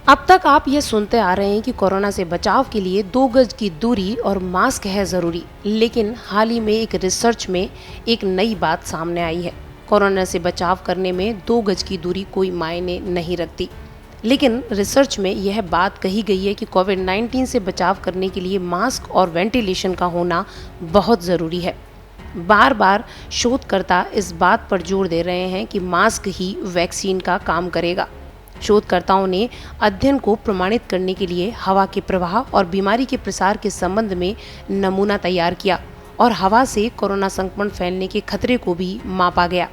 अब तक आप ये सुनते आ रहे हैं कि कोरोना से बचाव के लिए 2 गज की दूरी और मास्क है ज़रूरी। लेकिन हाल ही में एक रिसर्च में एक नई बात सामने आई है। कोरोना से बचाव करने में 2 गज की दूरी कोई मायने नहीं रखती। लेकिन रिसर्च में यह बात कही गई है कि कोविड-19 से बचाव करने के लिए मास्क और वेंटिलेशन का होना बहुत ज़रूरी है। बार बार शोधकर्ता इस बात पर जोर दे रहे हैं कि मास्क ही वैक्सीन का काम करेगा। शोधकर्ताओं ने अध्ययन को प्रमाणित करने के लिए हवा के प्रवाह और बीमारी के प्रसार के संबंध में नमूना तैयार किया और हवा से कोरोना संक्रमण फैलने के खतरे को भी मापा गया।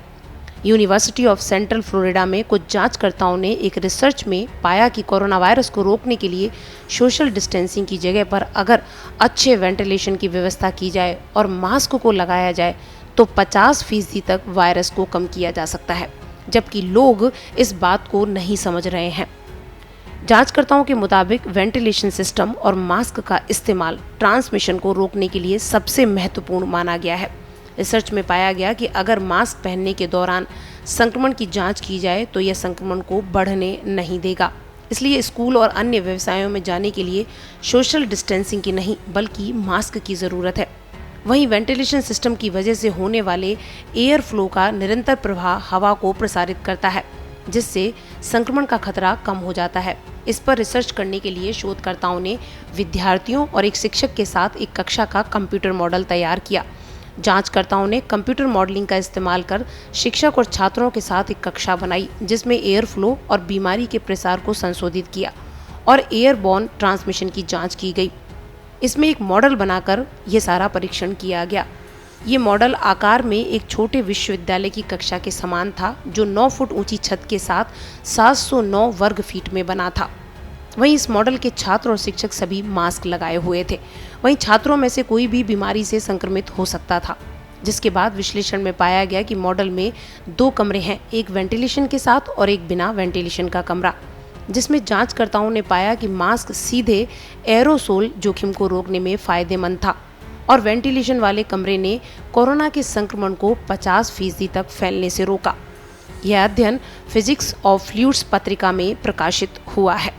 यूनिवर्सिटी ऑफ सेंट्रल फ्लोरिडा में कुछ जांचकर्ताओं ने एक रिसर्च में पाया कि कोरोना वायरस को रोकने के लिए सोशल डिस्टेंसिंग की जगह पर अगर अच्छे वेंटिलेशन की व्यवस्था की जाए और मास्क को लगाया जाए तो 50% तक वायरस को कम किया जा सकता है, जबकि लोग इस बात को नहीं समझ रहे हैं। जांचकर्ताओं के मुताबिक वेंटिलेशन सिस्टम और मास्क का इस्तेमाल ट्रांसमिशन को रोकने के लिए सबसे महत्वपूर्ण माना गया है। रिसर्च में पाया गया कि अगर मास्क पहनने के दौरान संक्रमण की जांच की जाए तो यह संक्रमण को बढ़ने नहीं देगा। इसलिए स्कूल और अन्य व्यवसायों में जाने के लिए सोशल डिस्टेंसिंग की नहीं बल्कि मास्क की ज़रूरत है। वहीं वेंटिलेशन सिस्टम की वजह से होने वाले एयर फ्लो का निरंतर प्रवाह हवा को प्रसारित करता है, जिससे संक्रमण का खतरा कम हो जाता है। इस पर रिसर्च करने के लिए शोधकर्ताओं ने विद्यार्थियों और एक शिक्षक के साथ एक कक्षा का कंप्यूटर मॉडल तैयार किया। जांचकर्ताओं ने कंप्यूटर मॉडलिंग का इस्तेमाल कर शिक्षक और छात्रों के साथ एक कक्षा बनाई, जिसमें एयर फ्लो और बीमारी के प्रसार को संशोधित किया और एयरबॉर्न ट्रांसमिशन की जांच की गई। इसमें एक मॉडल बनाकर यह सारा परीक्षण किया गया। ये मॉडल आकार में एक छोटे विश्वविद्यालय की कक्षा के समान था, जो 9 फुट ऊंची छत के साथ 709 वर्ग फीट में बना था। वहीं इस मॉडल के छात्र और शिक्षक सभी मास्क लगाए हुए थे। वहीं छात्रों में से कोई भी बीमारी से संक्रमित हो सकता था। जिसके बाद विश्लेषण में पाया गया कि मॉडल में 2 कमरे हैं, एक वेंटिलेशन के साथ और एक बिना वेंटिलेशन का कमरा, जिसमें जांचकर्ताओं ने पाया कि मास्क सीधे एरोसोल जोखिम को रोकने में फायदेमंद था और वेंटिलेशन वाले कमरे ने कोरोना के संक्रमण को 50% तक फैलने से रोका। यह अध्ययन फिजिक्स ऑफ फ्लूइड्स पत्रिका में प्रकाशित हुआ है।